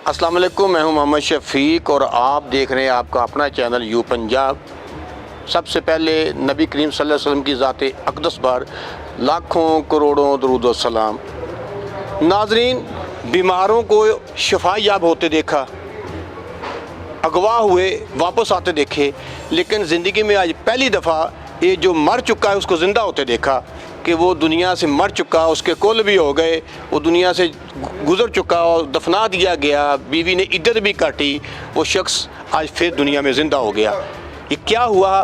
अस्सलाम वालेकुम, मैं हूं मोहम्मद शफीक और आप देख रहे हैं आपका अपना चैनल यू पंजाब। सबसे पहले नबी करीम सल्लल्लाहु अलैहि वसल्लम की ज़ात अक़दस पर लाखों करोड़ों दरूद व सलाम। नाज़रीन, बीमारों को शिफा याब होते देखा, अगवा हुए वापस आते देखे, लेकिन ज़िंदगी में आज पहली दफ़ा ये जो मर चुका है उसको ज़िंदा होते देखा कि वो दुनिया से मर चुका, उसके कुल भी हो गए, वो दुनिया से गुज़र चुका और दफना दिया गया, बीवी ने इद्दत भी काटी, वो शख्स आज फिर दुनिया में ज़िंदा हो गया। ये क्या हुआ,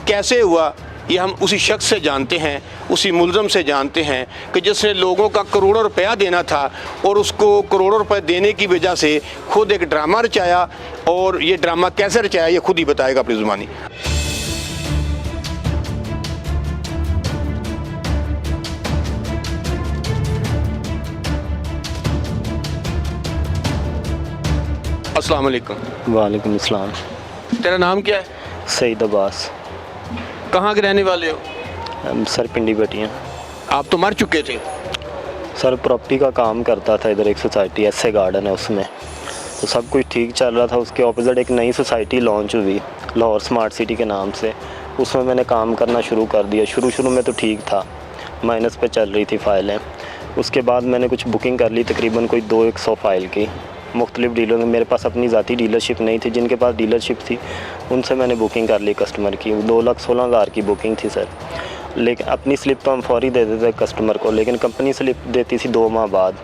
कैसे हुआ, ये हम उसी शख्स से जानते हैं, उसी मुलज़म से जानते हैं कि जिसने लोगों का करोड़ों रुपया देना था और उसको करोड़ों रुपए देने की वजह से खुद एक ड्रामा रचाया, और ये ड्रामा कैसे रचाया ये खुद ही बताएगा अपनी ज़ुबानी। अस्सलाम वालेकुम। वालेकुम अस्सलाम। तेरा नाम क्या है? सईद अब्बास। कहाँ के रहने वाले हो? सर पिंडी बटियाँ। आप तो मर चुके थे। सर प्रॉपर्टी का काम करता था, इधर एक सोसाइटी ऐसे गार्डन है, उसमें तो सब कुछ ठीक चल रहा था। उसके ऑपोजिट एक नई सोसाइटी लॉन्च हुई लाहौर स्मार्ट सिटी के नाम से, उसमें मैंने काम करना शुरू कर दिया। शुरू में तो ठीक था, माइनस पे चल रही थी फ़ाइलें। उसके बाद मैंने कुछ बुकिंग कर ली, तकरीबन कोई 200 फ़ाइल की मुख्तलिफ़ डीलर में। मेरे पास अपनी ज़ाती डीलरशिप नहीं थी, जिनके पास डीलरशिप थी उनसे मैंने बुकिंग कर ली कस्टमर की। 2,16,000 की बुकिंग थी सर। लेकिन अपनी स्लिप तो हम फौरी दे देते कस्टमर को, लेकिन कंपनी स्लिप देती थी 2 माह बाद।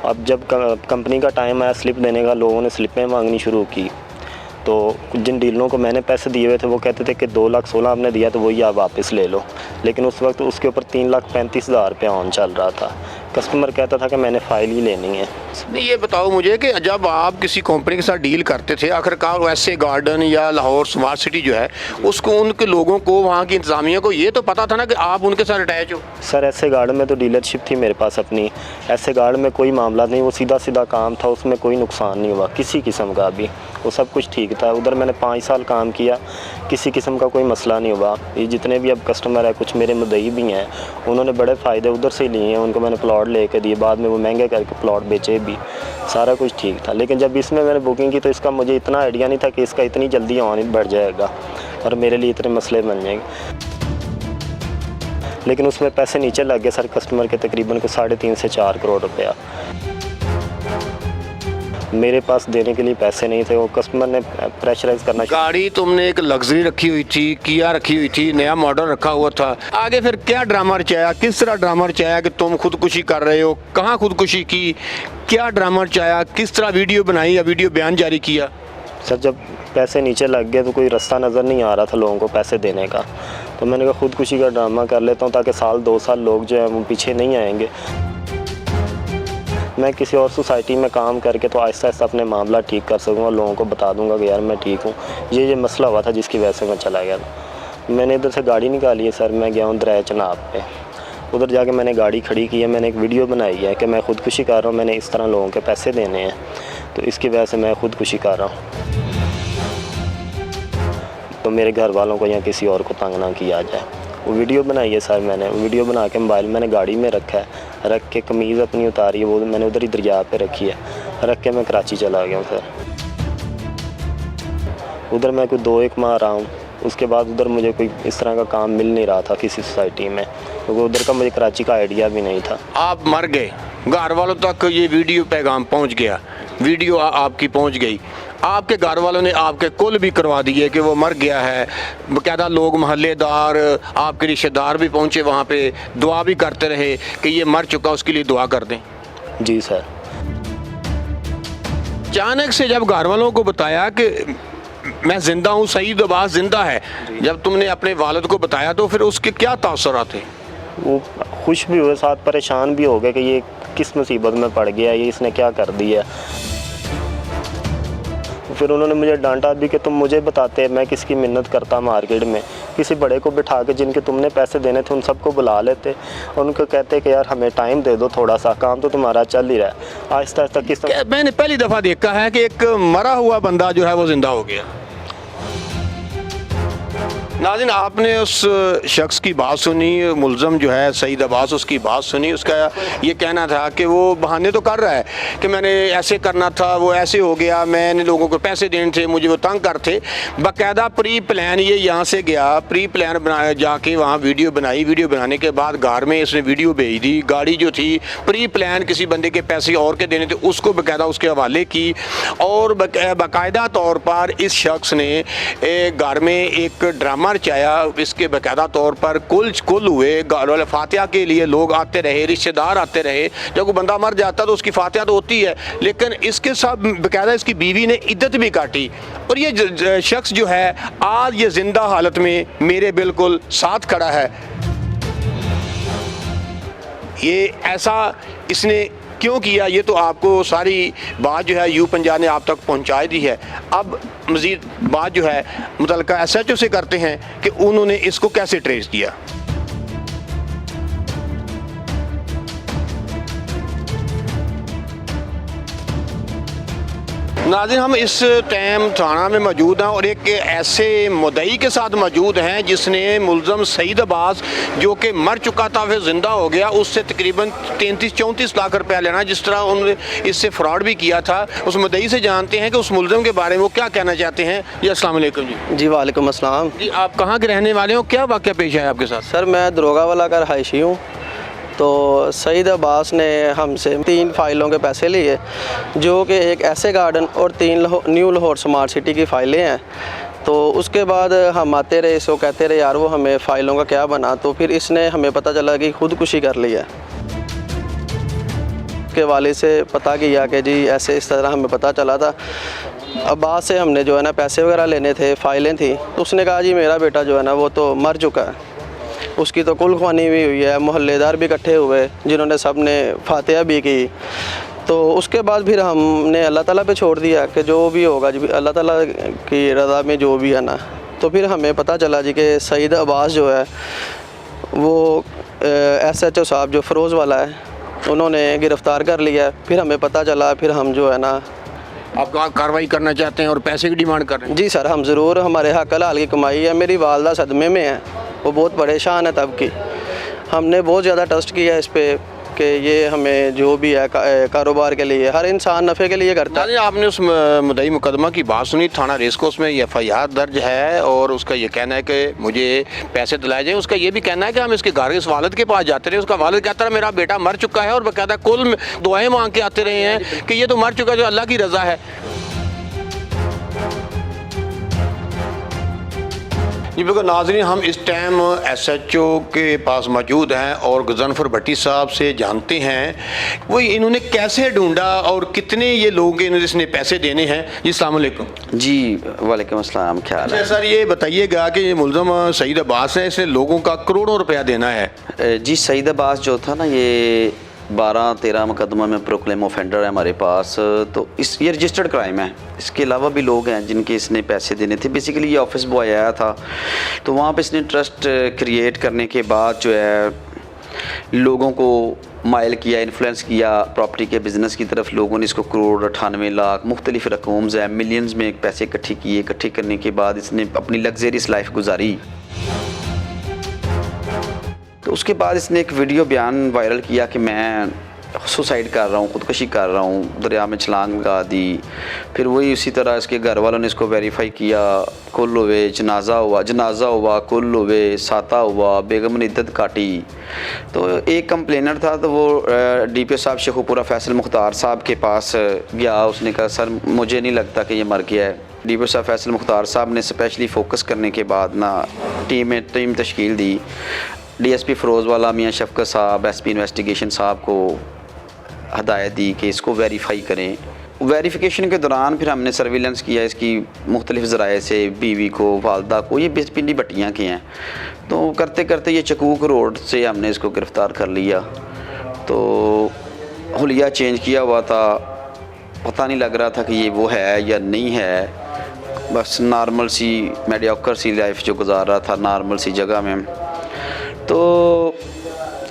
अब जब कंपनी का टाइम आया स्लिप देने का, लोगों ने स्लिपें मांगनी शुरू की। तो जिन डीलरों को मैंने पैसे दिए हुए थे वो कहते थे कि 2,16,000 आपने दिया तो वही आप वापस ले लो, लेकिन उस वक्त उसके ऊपर 3,35,000 रुपया ऑन चल रहा था। कस्टमर कहता था कि मैंने फ़ाइल ही लेनी है। नहीं, ये बताओ मुझे कि जब आप किसी कंपनी के साथ डील करते थे, आखिरकार वैसे गार्डन या लाहौर स्मार्ट सिटी जो है उसको, उनके लोगों को, वहाँ की इंतज़ामिया को ये तो पता था ना कि आप उनके साथ अटैच हो? सर ऐसे गार्डन में तो डीलरशिप थी मेरे पास अपनी, ऐसे गार्डन में कोई मामला नहीं, वो सीधा काम था, उसमें कोई नुकसान नहीं हुआ किसी किस्म का भी, वो सब कुछ ठीक था। उधर मैंने 5 साल काम किया, किसी किस्म का कोई मसला नहीं हुआ। ये जितने भी अब कस्टमर है, कुछ मेरे मुद्दई भी हैं, उन्होंने बड़े फ़ायदे उधर से लिए हैं, उनको मैंने प्लॉट लेके दिए, बाद में वो महंगे करके प्लॉट बेचे भी, सारा कुछ ठीक था। लेकिन जब इसमें मैंने बुकिंग की तो इसका मुझे इतना आइडिया नहीं था कि इसका इतनी जल्दी ऑन बढ़ जाएगा और मेरे लिए इतने मसले बन जाएंगे। लेकिन उसमें पैसे नीचे लग गए सर कस्टमर के, तकरीबन को 3.5 से 4 करोड़ रुपया। मेरे पास देने के लिए पैसे नहीं थे, वो कस्टमर ने प्रेशराइज करना। गाड़ी तुमने एक लग्जरी रखी हुई थी, किया रखी हुई थी, नया मॉडल रखा हुआ था, आगे फिर क्या ड्रामा रचाया, किस तरह ड्रामा रचाया कि तुम खुदकुशी कर रहे हो, कहाँ खुदकुशी की, क्या ड्रामा रचाया, किस तरह वीडियो बनाई या वीडियो बयान जारी किया? सर जब पैसे नीचे लग गए तो कोई रास्ता नज़र नहीं आ रहा था लोगों को पैसे देने का, तो मैंने कहा खुदकुशी का ड्रामा कर लेता हूँ ताकि 1-2 साल लोग जो हैं वो पीछे नहीं आएंगे। मैं किसी और सोसाइटी में काम करके तो आहिस्ता आहिस्ता अपने मामला ठीक कर सकूँगा, लोगों को बता दूँगा कि यार मैं ठीक हूँ, ये मसला हुआ था जिसकी वजह से मैं चला गया था। मैंने इधर से गाड़ी निकाली है सर, मैं गया हूँ दरिया चनाब पे, उधर जाके मैंने गाड़ी खड़ी की है, मैंने एक वीडियो बनाई है कि मैं खुदकुशी कर रहा हूँ, मैंने इस तरह लोगों के पैसे देने हैं, तो इसकी वजह से मैं खुदकुशी कर रहा हूँ, तो मेरे घर वालों को या किसी और को तंग ना किया जाए। वो वीडियो बनाई है सर मैंने, वीडियो बना के मोबाइल मैंने गाड़ी में रखा है, रख के कमीज़ अपनी उतारी है, वो मैंने उधर ही दरिया पे रखी है, रख के मैं कराची चला गया हूँ सर। उधर मैं कोई 2-1 माह रहा हूँ, उसके बाद उधर मुझे कोई इस तरह का काम मिल नहीं रहा था किसी सोसाइटी में, क्योंकि उधर का मुझे कराची का आइडिया भी नहीं था। आप मर गए, घर वालों तक ये वीडियो पैगाम पहुँच गया, वीडियो आपकी पहुँच गई, आपके घर वालों ने आपके कुल भी करवा दिए कि वो मर गया है, बाकायदा लोग मोहल्लेदार, आपके रिश्तेदार भी पहुँचे वहाँ पे, दुआ भी करते रहे कि ये मर चुका, उसके लिए दुआ कर दें। जी सर। अचानक से जब घर वालों को बताया कि मैं ज़िंदा हूँ, सईद अब्बास ज़िंदा है, जब तुमने अपने वालिद को बताया तो फिर उसके क्या तासुरात थे? वो खुश भी हुए, साथ परेशान भी हो गए कि ये किस मुसीबत में पड़ गया, ये इसने क्या कर दिया। फिर उन्होंने मुझे डांटा भी कि तुम मुझे बताते, मैं किसकी मिन्नत करता मार्केट में, किसी बड़े को बिठा के जिनके तुमने पैसे देने थे उन सबको बुला लेते, और उनको कहते कि यार हमें टाइम दे दो थोड़ा सा, काम तो तुम्हारा चल ही रहा है। आहिस्ता आहिस्ता किस मैंने पहली दफ़ा देखा है कि एक मरा हुआ बंदा जो है वो ज़िंदा हो गया। नाज़रीन, आपने उस शख्स की बात सुनी, मुल्ज़म जो है सईद अब्बास, उसकी बात सुनी। उसका ये कहना था कि वो बहाने तो कर रहा है कि मैंने ऐसे करना था, वो ऐसे हो गया, मैंने लोगों को पैसे देने थे, मुझे वो तंग कर थे। बाकायदा प्री प्लान ये यहाँ से गया, प्री प्लान बनाया, जाके वहाँ वीडियो बनाई, वीडियो बनाने के बाद घर में इसने वीडियो भेज दी। गाड़ी जो थी प्री प्लान किसी बंदे के पैसे और के देने थे, उसको बाकायदा उसके हवाले की। और बाकायदा तौर पर इस शख्स ने घर में एक ड्रामा रचाया। इसके बाकायदा तौर पर कुल हुए, फातिहा के लिए लोग आते रहे, रिश्तेदार आते रहे। जब कोई बंदा मर जाता तो उसकी फातिहा तो होती है, लेकिन इसके साथ बाकायदा इसकी बीवी ने इद्दत भी काटी। और ये शख्स जो है आज ये जिंदा हालत में मेरे बिल्कुल साथ खड़ा है। ये ऐसा इसने क्यों किया, ये तो आपको सारी बात जो है यू पंजाब ने आप तक पहुंचा दी है। अब मज़ीद बात जो है मुतल्लिका SHO से करते हैं कि उन्होंने इसको कैसे ट्रेस किया। नाज़रीन, हम इस टाइम थाना में मौजूद हैं और एक ऐसे मुद्दई के साथ मौजूद हैं जिसने मुल्ज़म सईद अब्बास, जो कि मर चुका था फिर ज़िंदा हो गया, उससे तकरीबन 33-34 लाख रुपया लेना, जिस तरह उन्होंने इससे फ्रॉड भी किया था। उस मुद्दई से जानते हैं कि उस मुल्ज़म के बारे में वो क्या कहना चाहते हैं। जी अस्सलाम वालेकुम। जी वालेकुम अस्सलाम। जी, आप कहाँ के रहने वाले हो, क्या वाक़या पेश आया आपके साथ? सर मैं दरोगा वाला का रहायशी हूँ। तो सईद अब्बास ने हमसे 3 फ़ाइलों के पैसे लिए, जो कि एक ऐसे गार्डन और 3 न्यू लाहौर स्मार्ट सिटी की फ़ाइलें हैं। तो उसके बाद हम आते रहे, इसको कहते रहे यार वो हमें फ़ाइलों का क्या बना। तो फिर इसने हमें पता चला कि खुदकुशी कर ली है। के वाले से पता किया कि जी ऐसे इस तरह हमें पता चला था। अब्बास से हमने जो है ना पैसे वगैरह लेने थे, फ़ाइलें थी। तो उसने कहा जी मेरा बेटा जो है ना वो तो मर चुका है, उसकी तो कुल ख्वानी भी हुई है, मोहल्लेदार भी इकट्ठे हुए जिन्होंने सब ने फातिहा भी की। तो उसके बाद फिर हमने अल्लाह ताला पे छोड़ दिया कि जो भी होगा जी अल्लाह ताला की रज़ा में जो भी है ना। तो फिर हमें पता चला जी कि सईद अब्बास जो है वो SHO साहब जो फ़रोज़ वाला है उन्होंने गिरफ़्तार कर लिया। फिर हमें पता चला, फिर हम जो है ना आप कार्रवाई करना चाहते हैं और पैसे की डिमांड कर रहे हैं? जी सर, हम ज़रूर, हमारे हक हलाल की कमाई है। मेरी वालदा सदमे में है, वो बहुत परेशान है तब की। हमने बहुत ज़्यादा ट्रस्ट किया इस पे कि ये हमें जो भी है कारोबार के लिए, हर इंसान नफ़े के लिए करता है। आपने उस मुद्दई मुकदमा की बात सुनी, थाना रेसकोर्स में FIR दर्ज है और उसका ये कहना है कि मुझे पैसे दिलाए जाएँ। उसका ये भी कहना है कि हम इसके घर के वालिद के पास जाते रहे, उसका वालिद कहता है मेरा बेटा मर चुका है, और बाकायदा कुल दुआएं मांग के आते रहे हैं कि ये तो मर चुका है, जो अल्लाह की रज़ा है। जी बिल्कुल नाज़रीन, हम इस टाइम SHO के पास मौजूद हैं और गज़नफ़र भट्टी साहब से जानते हैं वो इन्होंने कैसे ढूंढा और कितने ये लोग हैं जिसने पैसे देने हैं। जी अस्सलाम वालेकुम। जी वालेकुम अस्सलाम, क्या हाल है? सर ये बताइएगा कि ये मुल्ज़म सईद अब्बास है, इसने लोगों का करोड़ों रुपया देना है। जी सईद अब्बास जो था ना, ये 12-13 मुकदमा में प्रोक्लेम ऑफेंडर है हमारे पास। तो ये रजिस्टर्ड क्राइम है। इसके अलावा भी लोग हैं जिनके इसने पैसे देने थे। बेसिकली ये ऑफिस बॉय आया था, तो वहाँ पे इसने ट्रस्ट क्रिएट करने के बाद जो है लोगों को माइल किया, इन्फ्लुएंस किया प्रॉपर्टी के बिज़नेस की तरफ। लोगों ने इसको करोड़ 98 लाख मुख्तलिफ रकम्स है, मिलियंस में पैसे इकट्ठे किए। इकट्ठे करने के बाद इसने अपनी लग्जरियस लाइफ गुजारी। तो उसके बाद इसने एक वीडियो बयान वायरल किया कि मैं सुसाइड कर रहा हूँ, ख़ुदकशी कर रहा हूँ, दरिया में छलांग लगा दी। फिर वही उसी तरह इसके घर वालों ने इसको वेरीफाई किया, कुल हुए, जनाजा हुआ, कुल हुए, साता हुआ, बेगम ने इद्दत काटी। तो एक कंप्लेनर था, तो वो DPO साहब शेखुपुरा फैसल मुख्तार साहब के पास गया। उसने कहा सर मुझे नहीं लगता कि ये मर गया है। DPO साहब फैसल मुख्तार साहब ने स्पेशली फ़ोकस करने के बाद ना टीम तश्कील दी। DSP फ़रोज़ वाला मियाँ शफ़क़त साहब, SP इन्वेस्टिगेशन साहब को हदायत दी कि इसको वेरीफ़ाई करें। वेरिफिकेशन के दौरान फिर हमने सर्विलेंस किया इसकी मुख्तलिफ़ ज़राए से, बीवी को, वालदा को। ये पिंडी भट्टियाँ के हैं। तो करते करते ये चकूक रोड से हमने इसको गिरफ़्तार कर लिया। तो हुलिया चेंज किया हुआ था, पता नहीं लग रहा था कि ये वो है या नहीं है। बस नॉर्मल सी मेडियोकर सी लाइफ जो गुजार रहा था नॉर्मल सी जगह में। तो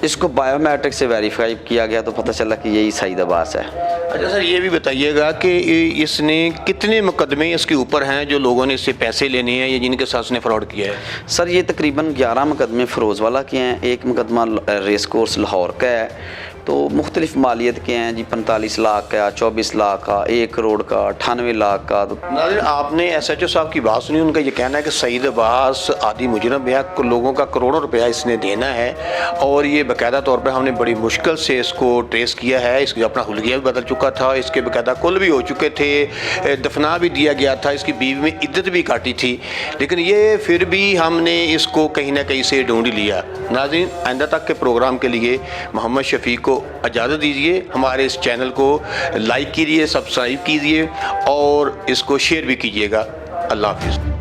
इसको बायोमेट्रिक से वेरीफाई किया गया तो पता चला कि यही सईद अब्बास है। अच्छा सर, ये भी बताइएगा कि इसने कितने मुकदमे इसके ऊपर हैं जो लोगों ने इससे पैसे लेने हैं या जिनके साथ उसने फ्रॉड किया है? सर ये तकरीबन 11 मुकदमे फ़िरोज़वाला के हैं, एक मुकदमा रेस कोर्स लाहौर का है। तो मुख्तलिफ मालियत के हैं जी, 45 लाख का, 24 लाख का, 1 करोड़ का, 98 लाख का। तो नाज़रीन, आपने SHO साहब की बात सुनी। उनका ये कहना है कि सईद अब्बास आदि मुजरम है, लोगों का करोड़ों रुपया इसने देना है और ये बाकायदा तौर पर हमने बड़ी मुश्किल से इसको ट्रेस किया है। इसका अपना हुलिया भी बदल चुका था, इसके बाकायदा कुल भी हो चुके थे, दफना भी दिया गया था, इसकी बीवी में इद्दत भी काटी थी, लेकिन ये फिर भी हमने इसको कहीं ना कहीं से ढूंढ लिया। नाज़रीन, आइंदा तक के प्रोग्राम के लिए मोहम्मद शफीक को इजाज़त दीजिए। हमारे इस चैनल को लाइक कीजिए, सब्सक्राइब कीजिए और इसको शेयर भी कीजिएगा। अल्लाह हाफिज़।